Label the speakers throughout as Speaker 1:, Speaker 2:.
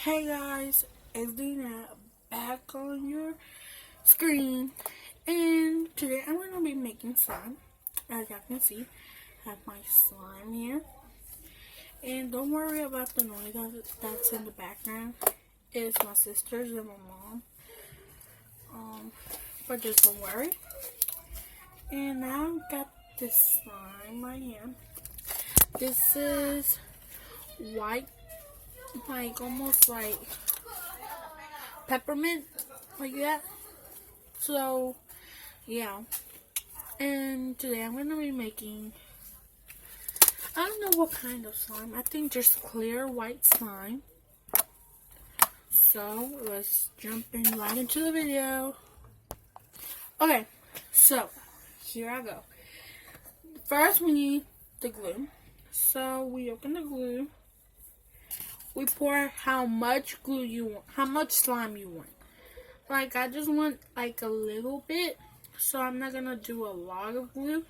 Speaker 1: Hey guys, it's Dina back on your screen, and today I'm going to be making slime. As y'all can see, I have my slime here, and don't worry about the noise that's in the background. It's my sisters and my mom, but just don't worry. And now I've got this slime right here. This is white, like almost like peppermint, like that. So yeah, and today I'm gonna be making, I don't know what kind of slime. I think just clear white slime. So let's jump in right into the video. Okay, so here I go. First we need the glue. So we open the glue. We pour how much glue you want, how much slime you want. Like, I just want like a little bit, so I'm not gonna do a lot of glue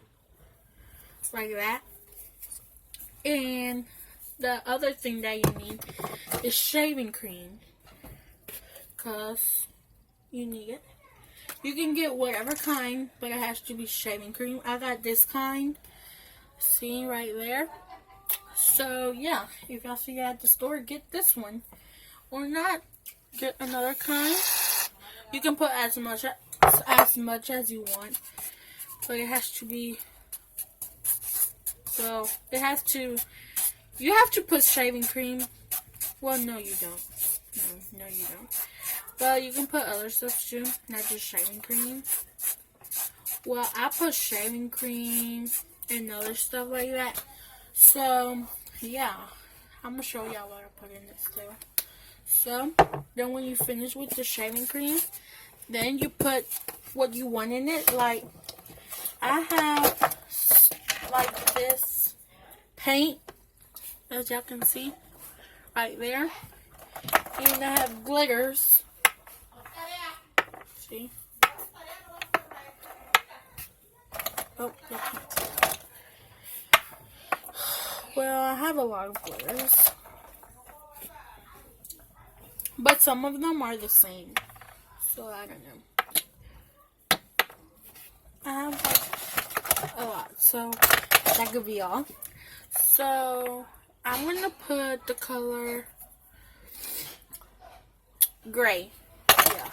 Speaker 1: like that. And the other thing that you need is shaving cream, cause you need it. You can get whatever kind, but it has to be shaving cream. I got this kind, see right there. So yeah, if y'all see it at the store, get this one, or not, get another kind. You can put as much as you want, but it has to be, so it has to, you have to put shaving cream. Well, no you don't. No you don't. But you can put other stuff too, not just shaving cream. Well, I put shaving cream and other stuff like that. So yeah, I'm gonna show y'all what I put in this too. So then when you finish with the shaving cream, then you put what you want in it. Like, I have like this paint, as y'all can see right there, and I have glitters. See? Oh, y'all can't see that. Well, I have a lot of glitters, but some of them are the same, so I don't know. I have like a lot, so that could be all. So I'm gonna put the color gray. Yeah,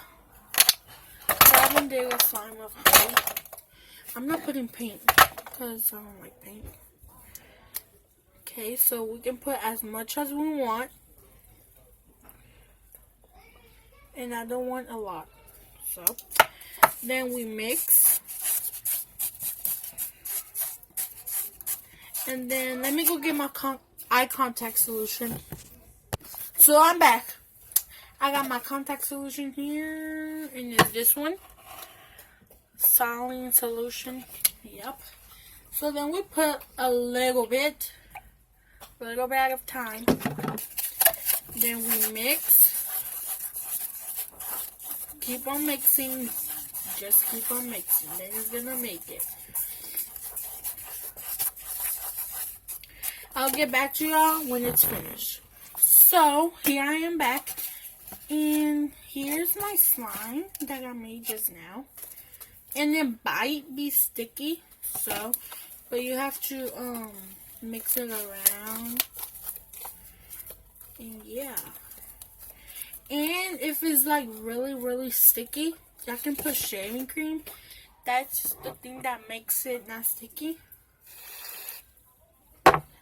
Speaker 1: I haven't did a slime of gray. I'm not putting paint because I don't like paint. Okay, so we can put as much as we want, and I don't want a lot. So then we mix, and then let me go get my eye contact solution. So I'm back. I got my contact solution here, and it's this one, saline solution. Yep. So then we put a little bit at a time. Then we mix. Keep on mixing. Just keep on mixing. Then it's gonna make it. I'll get back to y'all when it's finished. So here I am back, and here's my slime that I made just now. And it might be sticky, so, but you have to mix it around. And yeah. And if it's like really sticky, y'all can put shaving cream. That's the thing that makes it not sticky.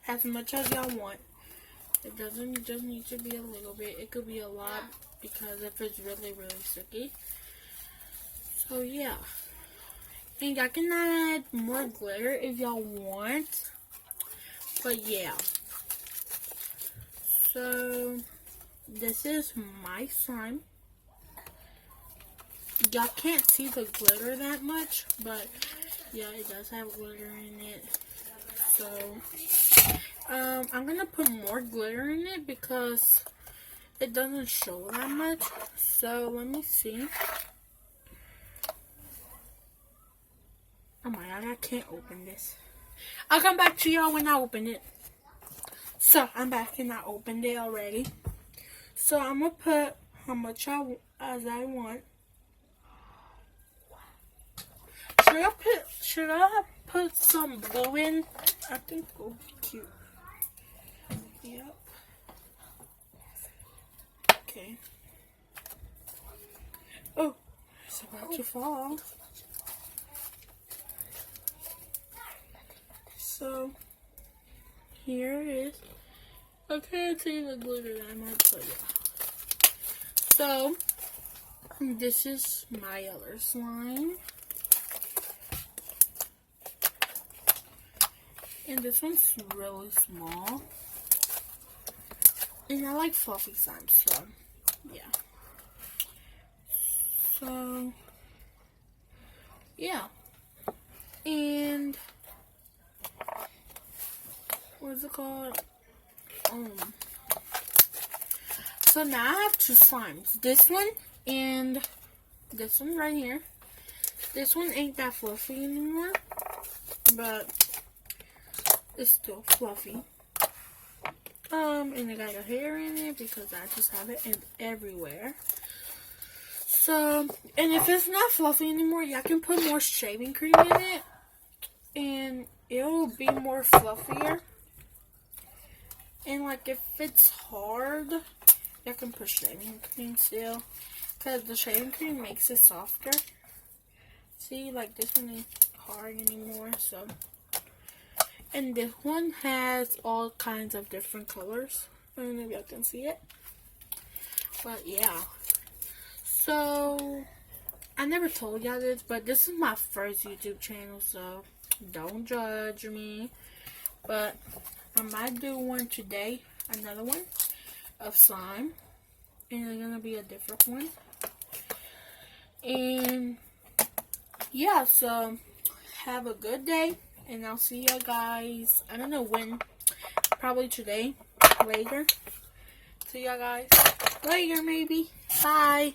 Speaker 1: As much as y'all want. It doesn't just need to be a little bit. It could be a lot, because if it's really sticky. So yeah. And y'all can add more glitter if y'all want. But yeah. So this is my slime. Y'all can't see the glitter that much, but yeah, it does have glitter in it. So I'm gonna put more glitter in it because it doesn't show that much. So let me see. Oh my god, I can't open this. I'll come back to y'all when I open it. So I'm back and I opened it already. So I'm gonna put how much as I want. Should I put some blue in? I think it will be cute. Yep. Okay. Oh, it's about to fall. So here it is. I can't see the glitter that I might put it. So this is my other slime. And this one's really small. And I like fluffy slime, so yeah. So yeah. And what's it called? So now I have two slimes. This one and this one right here. This one ain't that fluffy anymore, but it's still fluffy. And I got a hair in it because I just have it everywhere. So, and if it's not fluffy anymore, y'all can put more shaving cream in it, and it'll be more fluffier. And like if it's hard, you can put shaving cream still, because the shaving cream makes it softer. See, like this one ain't hard anymore, so. And this one has all kinds of different colors. I don't know if y'all can see it, but yeah. So I never told y'all this, but this is my first YouTube channel, so don't judge me. But I might do one today, another one of slime, and it's gonna be a different one. And yeah, so have a good day, and I'll see you guys. I don't know when, probably today, later. See y'all guys later, maybe. Bye.